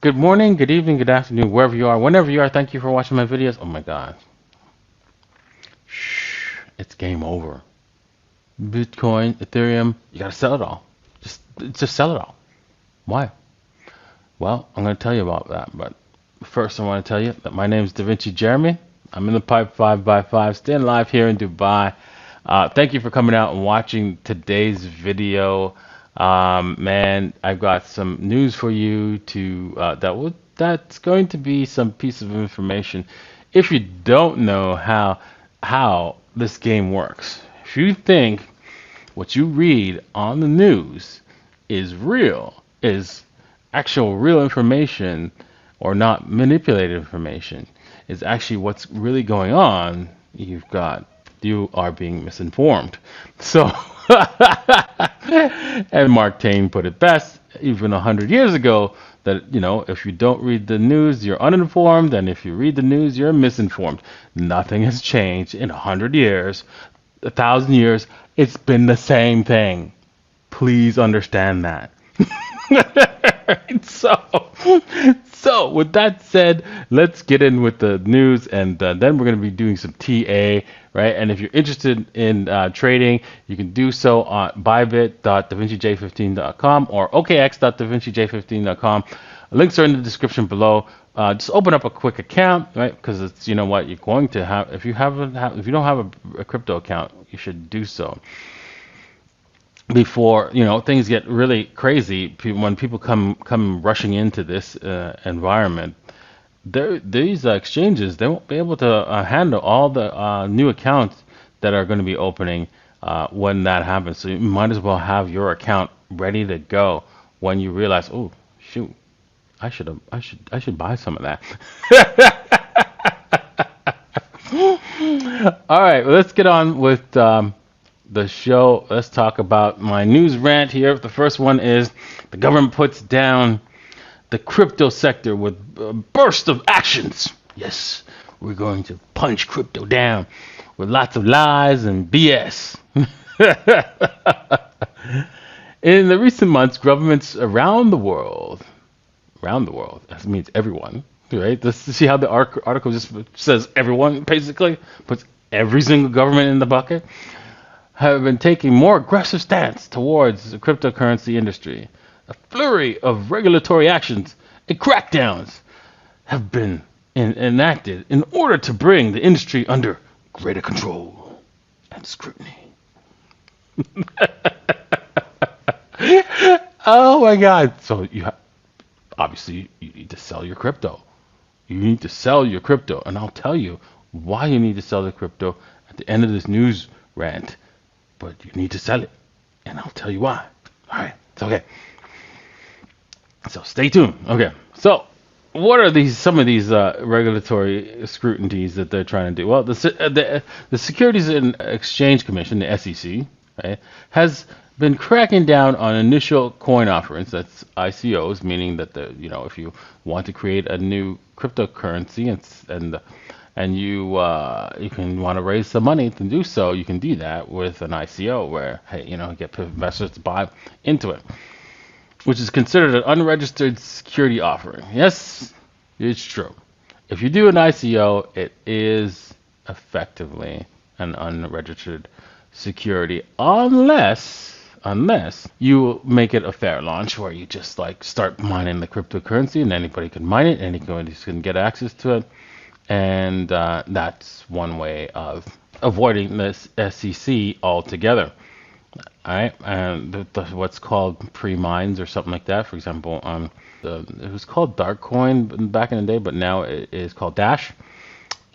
Good morning, good evening, good afternoon, wherever you are, whenever you are. Thank you for watching my videos. Oh my God. Shh, it's game over. Bitcoin, Ethereum, you gotta sell it all. Just sell it all. Why? Well, I'm gonna tell you about that, but first I want to tell you that my name is Da Vinci Jeremy. I'm in the pipe 5 by 5 staying live here in Dubai. Thank you for coming out and watching today's video. Man, I've got some news for you that's going to be some piece of information. If you don't know how this game works, if you think what you read on the news is real, is actual real information or not manipulated information, is actually what's really going on, you are being misinformed. So, and Mark Twain put it best, even 100 years ago, that if you don't read the news, you're uninformed, and if you read the news, you're misinformed. Nothing has changed in 100 years, 1,000 years. It's been the same thing. Please understand that. So with that said, let's get in with the news, and then we're going to be doing some TA, right? And if you're interested in trading, you can do so on bybit.davincij15.com or okx.davincij15.com. Links are in the description below. Just open up a quick account, right? Because it's what you're going to have. If you don't have a crypto account, you should do so before things get really crazy. When people come rushing into this environment, these exchanges, they won't be able to handle all the new accounts that are going to be opening when that happens. So you might as well have your account ready to go when you realize, oh shoot, I should buy some of that. All right, well, let's get on with the show. Let's talk about my news rant here. The first one is the government puts down the crypto sector with a burst of actions. Yes, we're going to punch crypto down with lots of lies and BS. In the recent months, governments around the world, that means everyone, right? Let's see how the article just says everyone, basically, puts every single government in the bucket, have been taking more aggressive stance towards the cryptocurrency industry. A flurry of regulatory actions and crackdowns have been enacted in order to bring the industry under greater control and scrutiny. Oh my God! So obviously you need to sell your crypto. You need to sell your crypto, and I'll tell you why you need to sell the crypto at the end of this news rant. But you need to sell it, and I'll tell you why. All right, it's okay. So stay tuned. Okay, so what are some of these regulatory scrutinies that they're trying to do? Well, the Securities and Exchange Commission, the SEC, right, has been cracking down on initial coin offerings. That's ICOs, meaning that if you want to create a new cryptocurrency and you can want to raise some money to do so, you can do that with an ICO where, hey, get investors to buy into it, which is considered an unregistered security offering. Yes, it's true. If you do an ICO, it is effectively an unregistered security, unless you make it a fair launch where you just like start mining the cryptocurrency and anybody can mine it, anybody can get access to it, and that's one way of avoiding this SEC altogether. All right, and what's called pre-mines or something like that. For example, it was called Darkcoin back in the day, but now it is called Dash.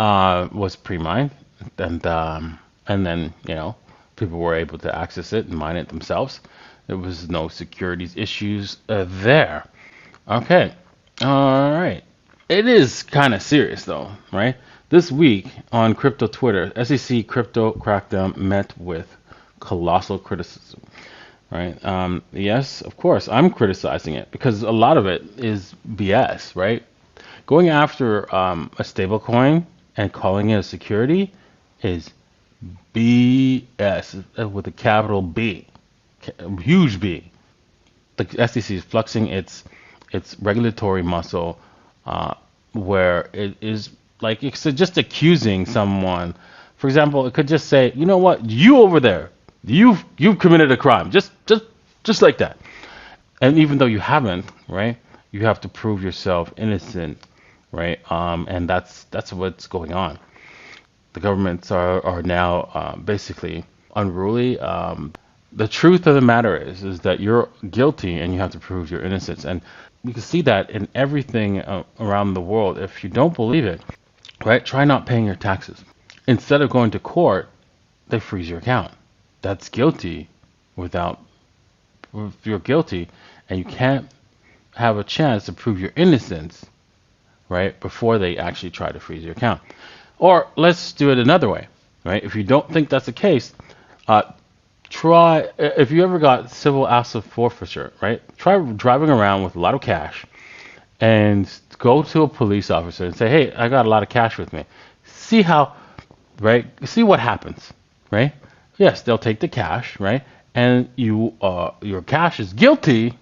Was pre-mined, and then people were able to access it and mine it themselves. There was no securities issues there. Okay, all right. It is kind of serious though, right? This week on crypto Twitter, SEC crypto crackdown met with colossal criticism, right? Yes, of course, I'm criticizing it because a lot of it is BS, right? Going after a stable coin and calling it a security is BS with a capital B, huge B. The SEC is flexing its regulatory muscle, where it is like it's just accusing someone. For example, it could just say, you know what, you over there, you've committed a crime, just like that. And even though you haven't, right, you have to prove yourself innocent, right? And that's what's going on. The governments are now basically unruly. The truth of the matter is that you're guilty and you have to prove your innocence. And you can see that in everything around the world. If you don't believe it, right, try not paying your taxes. Instead of going to court, they freeze your account. That's guilty without, if you're guilty and you can't have a chance to prove your innocence, right, before they actually try to freeze your account. Or let's do it another way, right? If you don't think that's the case, try, if you ever got civil asset forfeiture, right? Try driving around with a lot of cash and go to a police officer and say, hey, I got a lot of cash with me. See how, right? See what happens, right? Yes, they'll take the cash, right? And your cash is guilty,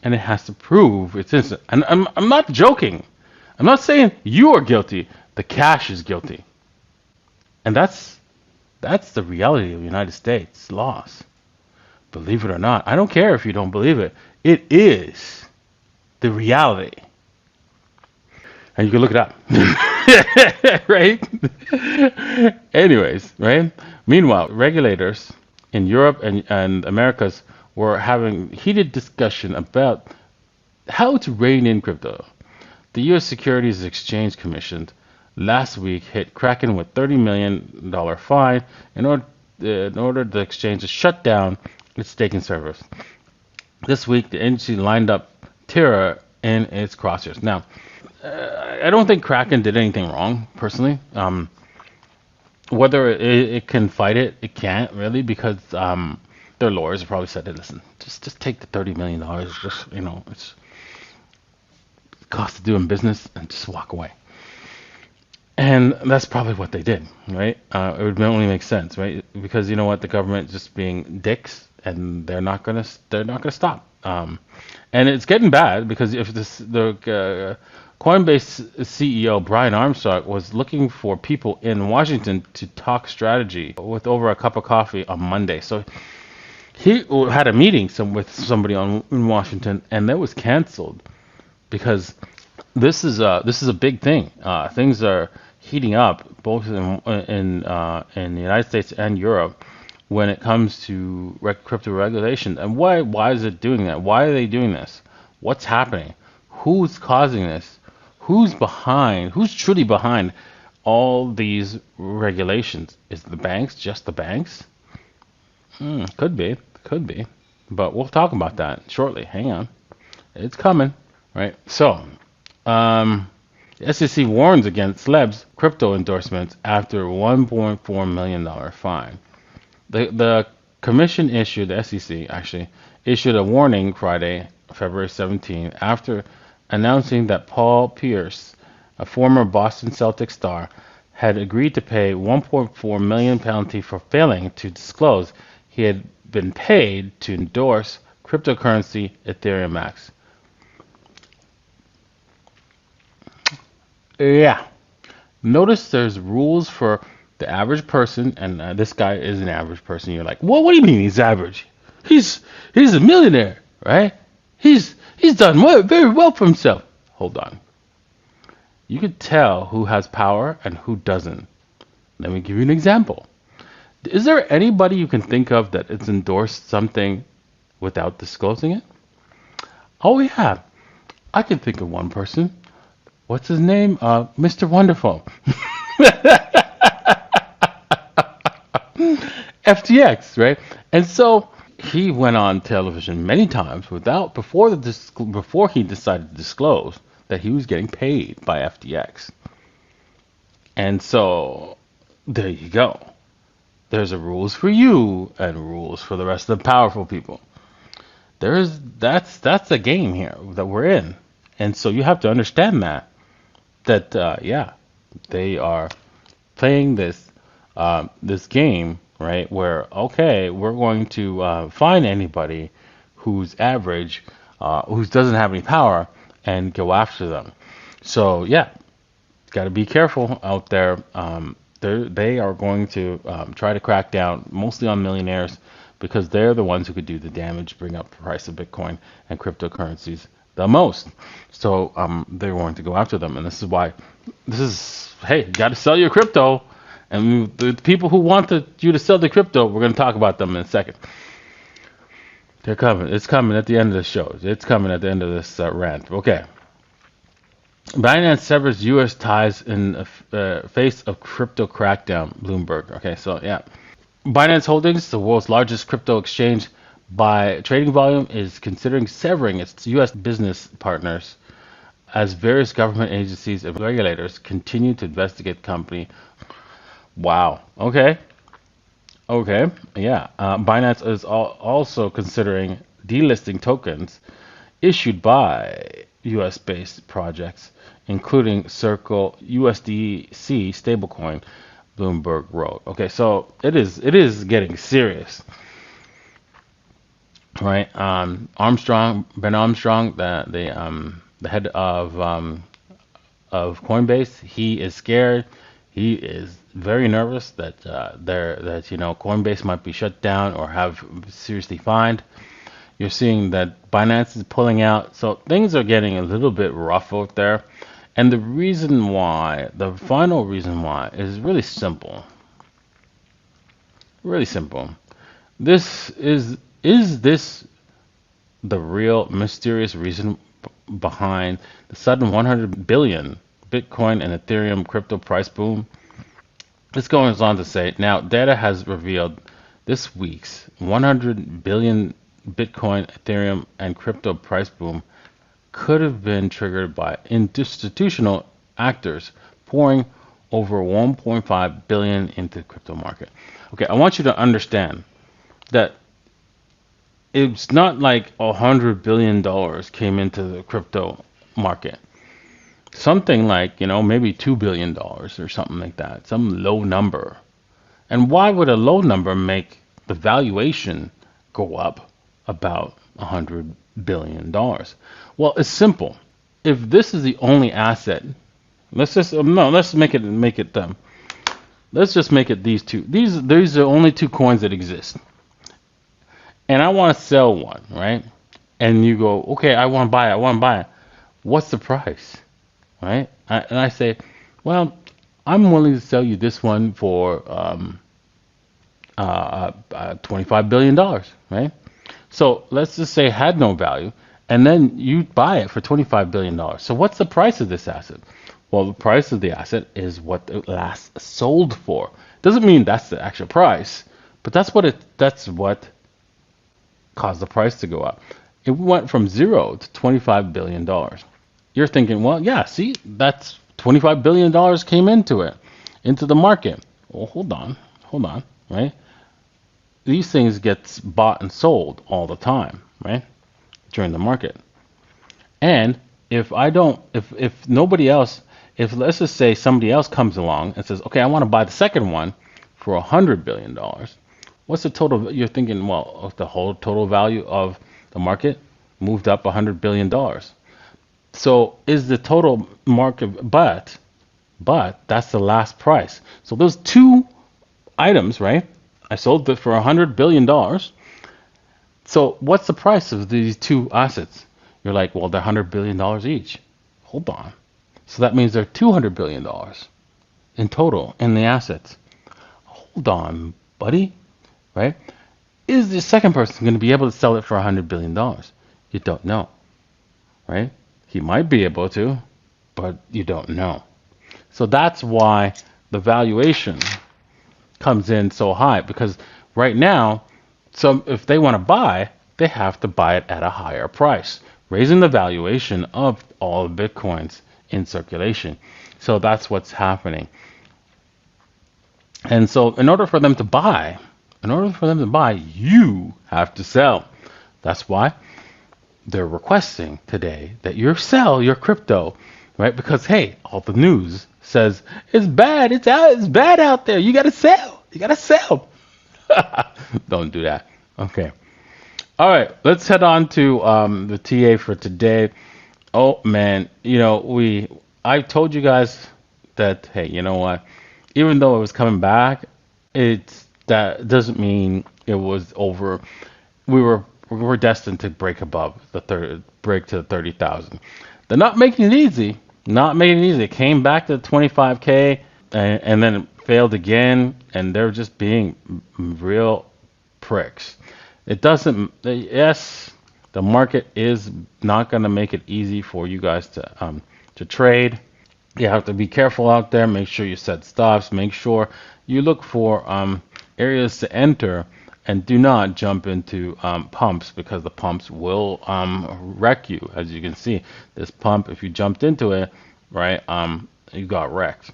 and it has to prove it's innocent. And I'm not joking. I'm not saying you are guilty. The cash is guilty. And that's the reality of the United States laws. Believe it or not. I don't care if you don't believe it. It is the reality. And you can look it up. Right? Anyways, right? Meanwhile, regulators in Europe and Americas were having heated discussion about how to rein in crypto. The U.S. Securities Exchange Commission last week hit Kraken with $30 million fine in order the exchange to shut down its staking servers. This week, the agency lined up Terra in its crosshairs. Now, I don't think Kraken did anything wrong, personally. Whether it can fight it, it can't really, because their lawyers have probably said, hey, listen, just take the $30 million, just, it's cost of doing business, and just walk away. And that's probably what they did, right? It would only make sense, right? Because you know what, the government just being dicks, and they're not gonna stop. And it's getting bad, because if the Coinbase CEO Brian Armstrong was looking for people in Washington to talk strategy with over a cup of coffee on Monday. So he had a meeting with somebody in Washington, and that was canceled because this is a big thing. Things are heating up both in the United States and Europe when it comes to crypto regulation. And why is it doing that? Why are they doing this? What's happening? Who's causing this? Who's behind? Who's truly behind all these regulations? Is the banks just the banks? Could be, but we'll talk about that shortly. Hang on, it's coming, right? So, the SEC warns against Celeb's crypto endorsements after $1.4 million fine. The commission issued, the SEC actually issued a warning Friday, February 17, after announcing that Paul Pierce, a former Boston Celtics star, had agreed to pay £1.4 million penalty for failing to disclose he had been paid to endorse cryptocurrency Ethereum Max. Yeah. Notice there's rules for the average person, and this guy is an average person. You're like, what do you mean he's average? He's a millionaire, right? He's done very well for himself. Hold on. You could tell who has power and who doesn't. Let me give you an example. Is there anybody you can think of that has endorsed something without disclosing it? Oh yeah, I can think of one person. What's his name? Mr. Wonderful. FTX, right? And so he went on television many times before he decided to disclose that he was getting paid by FTX. And so there you go. There's a rules for you and rules for the rest of the powerful people. That's a game here that we're in. And so you have to understand that they are playing this game, right? Where, okay, we're going to fine anybody who's average who doesn't have any power and go after them. So yeah, got to be careful out there. They are going to try to crack down mostly on millionaires because they're the ones who could do the damage, bring up the price of Bitcoin and cryptocurrencies the most. So they're going to go after them, and this is why. Hey, you got to sell your crypto. And the people who want you to sell the crypto, we're going to talk about them in a second. They're coming. It's coming at the end of the show. It's coming at the end of this rant. Okay. Binance severs U.S. ties in the face of crypto crackdown, Bloomberg. Okay, so yeah. Binance Holdings, the world's largest crypto exchange by trading volume, is considering severing its U.S. business partners as various government agencies and regulators continue to investigate the company. Wow. Okay. Yeah. Binance is also considering delisting tokens issued by U.S.-based projects, including Circle USDC stablecoin. Bloomberg wrote. Okay, so it is getting serious, right? Ben Armstrong, the head of Coinbase, he is scared. He is very nervous that Coinbase might be shut down or have seriously fined. You're seeing that Binance is pulling out, so things are getting a little bit rough out there. And the reason why, the final reason why, is really simple. Really simple. Is this the real mysterious reason behind the sudden 100 billion Bitcoin and Ethereum crypto price boom? This goes on to say, now data has revealed this week's 100 billion Bitcoin, Ethereum, and crypto price boom could have been triggered by institutional actors pouring over 1.5 billion into the crypto market. Okay, I want you to understand that it's not like $100 billion came into the crypto market. Something like, maybe $2 billion or something like that, some low number. And why would a low number make the valuation go up about $100 billion? Well, it's simple. If this is the only asset, let's just make it let's just make it these two. These are the only two coins that exist. And I want to sell one, right? And you go, okay, I want to buy it. What's the price, right? And I say, well, I'm willing to sell you this one for $25 billion, right? So let's just say it had no value, and then you buy it for $25 billion. So what's the price of this asset? Well, the price of the asset is what it last sold for. Doesn't mean that's the actual price, but that's what caused the price to go up. It went from $0 to $25 billion. You're thinking, well, yeah, see, that's $25 billion came into the market. Well, hold on, right? These things get bought and sold all the time, right? During the market. And if nobody else, if let's just say somebody else comes along and says, okay, I want to buy the second one for $100 billion, what's the total? You're thinking, well, if the whole total value of the market moved up $100 billion. So is the total market, but that's the last price. So those two items, right? I sold it for $100 billion. So what's the price of these two assets? You're like, well, they're $100 billion each. Hold on. So that means they're $200 billion in total in the assets. Hold on, buddy, right? Is the second person going to be able to sell it for $100 billion? You don't know, right? He might be able to, but you don't know. So that's why the valuation comes in so high, because right now, so if they want to buy, they have to buy it at a higher price, raising the valuation of all the Bitcoins in circulation. So that's what's happening. And so in order for them to buy, you have to sell. That's why they're requesting today that you sell your crypto, right? Because hey, all the news says it's bad, it's bad out there. You gotta sell. Don't do that. Okay. All right, let's head on to the TA for today. Oh man, I told you guys that, hey, you know what? Even though it was coming back, that doesn't mean it was over. We were destined to break above break to the 30,000. They're not making it easy. Not making it easy. It came back to 25K, and then it failed again, and they're just being real pricks. It doesn't. Yes, the market is not going to make it easy for you guys to trade. You have to be careful out there. Make sure you set stops. Make sure you look for areas to enter, and do not jump into pumps, because the pumps will wreck you. As you can see, this pump, if you jumped into it, right, you got wrecked.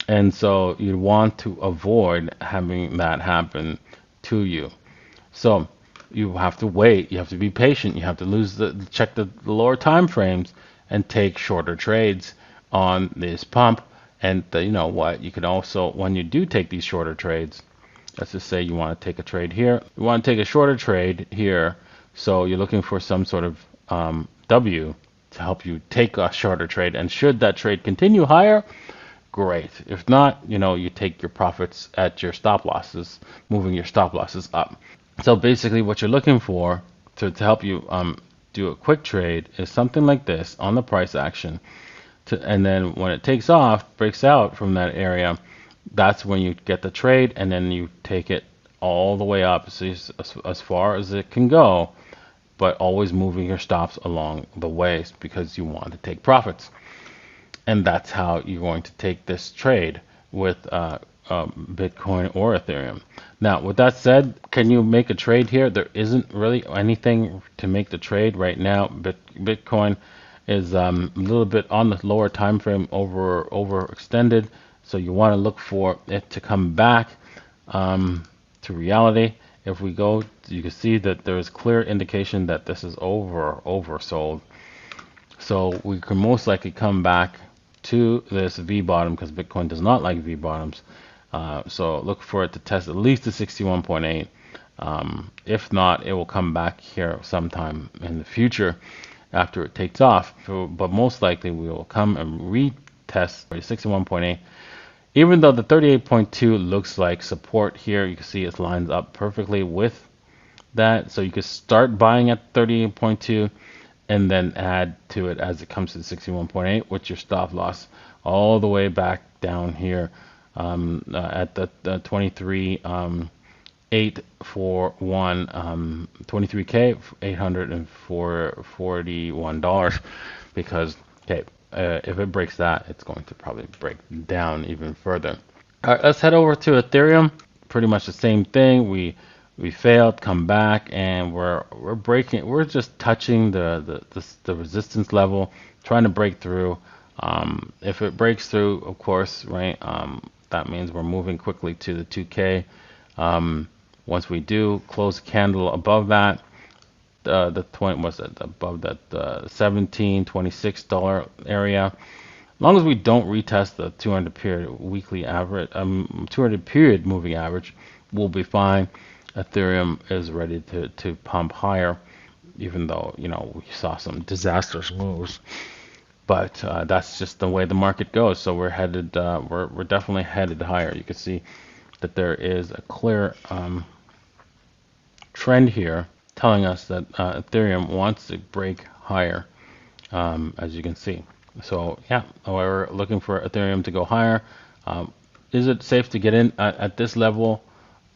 And so you want to avoid having that happen to you. So you have to wait. You have to be patient. You have to check the lower time frames and take shorter trades on this pump. And you know what? You can also, when you do take these shorter trades, let's just say you want to take a trade here. You want to take a shorter trade here. So you're looking for some sort of W to help you take a shorter trade. And should that trade continue higher, great. If not, you take your profits at your stop losses, moving your stop losses up. So basically, what you're looking for to help you do a quick trade is something like this on the price action. And then when it takes off, breaks out from that area, that's when you get the trade, and then you take it all the way up, so as far as it can go, but always moving your stops along the way, because you want to take profits. And that's how you're going to take this trade with Bitcoin or Ethereum. Now, with that said, can you make a trade here? There isn't really anything to make the trade right now. Bitcoin is a little bit on the lower time frame, overextended. So you want to look for it to come back to reality. If we go, you can see that there is clear indication that this is oversold. So we can most likely come back to this V bottom, because Bitcoin does not like V bottoms. So look for it to test at least the 61.8. If not, it will come back here sometime in the future after it takes off. But most likely we will come and retest the 61.8. Even though the 38.2 looks like support here, you can see it lines up perfectly with that. So you can start buying at 38.2 and then add to it as it comes to 61.8 with your stop loss all the way back down here at the 23 841 23K $841, because okay, if it breaks that, it's going to probably break down even further. All right, let's head over to Ethereum. Pretty much the same thing. We failed, come back, and we're breaking. We're just touching the resistance level, trying to break through. If it breaks through, of course, right, that means we're moving quickly to the 2K. Once we do close the candle above that, the 20 was it above that $17.26 area. As long as we don't retest the 200 period weekly average, 200 period moving average, we'll be fine. Ethereum is ready to pump higher, even though we saw some disastrous moves. But that's just the way the market goes. So we're headed, we're definitely headed higher. You can see that there is a clear trend here telling us that Ethereum wants to break higher, as you can see. So yeah, we're looking for Ethereum to go higher. Is it safe to get in at this level?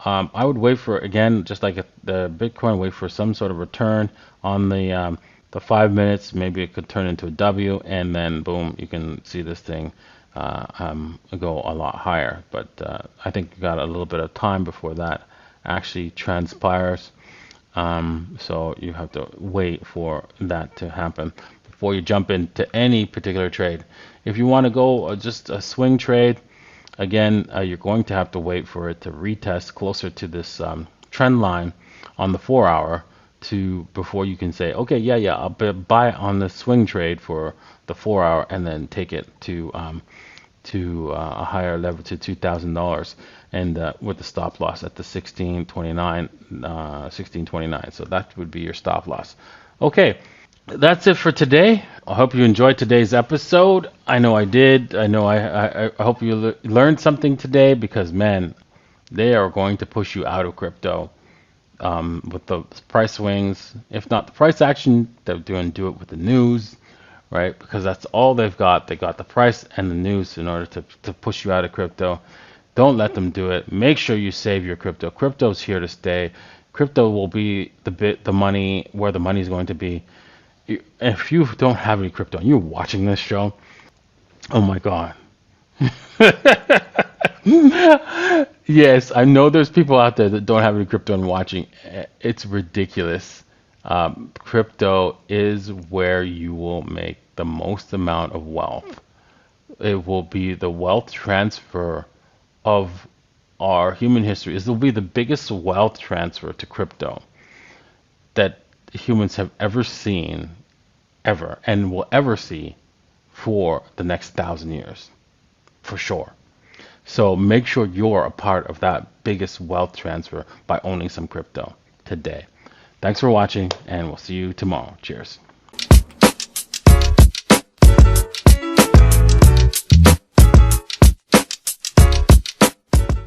I would wait for, again, just like the Bitcoin, wait for some sort of return on the 5 minutes. Maybe it could turn into a W, and then boom, you can see this thing go a lot higher. But I think you got a little bit of time before that actually transpires. So you have to wait for that to happen before you jump into any particular trade. If you want to go just a swing trade, again, you're going to have to wait for it to retest closer to this trend line on the 4-hour before you can say, okay, yeah, I'll buy on the swing trade for the 4-hour and then take it to to a higher level to $2,000, and with the stop loss at the 1629, 1629. So that would be your stop loss. Okay, that's it for today. I hope you enjoyed today's episode. I know I did. I know I hope you learned something today, because man, they are going to push you out of crypto with the price swings. If not the price action, they're doing do it with the news, right? Because that's all they've got. They got the price and the news in order to push you out of crypto. Don't let them do it. Make sure you save your crypto. Crypto's here to stay. Crypto will be the money, where the money is going to be. If you don't have any crypto and you're watching this show, oh my God. Yes, I know there's people out there that don't have any crypto and watching. It's ridiculous. Crypto is where you will make the most amount of wealth. It will be the wealth transfer of our human history. It will be the biggest wealth transfer to crypto that humans have ever seen, ever, and will ever see for the next 1,000 years, for sure. So make sure you're a part of that biggest wealth transfer by owning some crypto today. Thanks for watching, and we'll see you tomorrow. Cheers.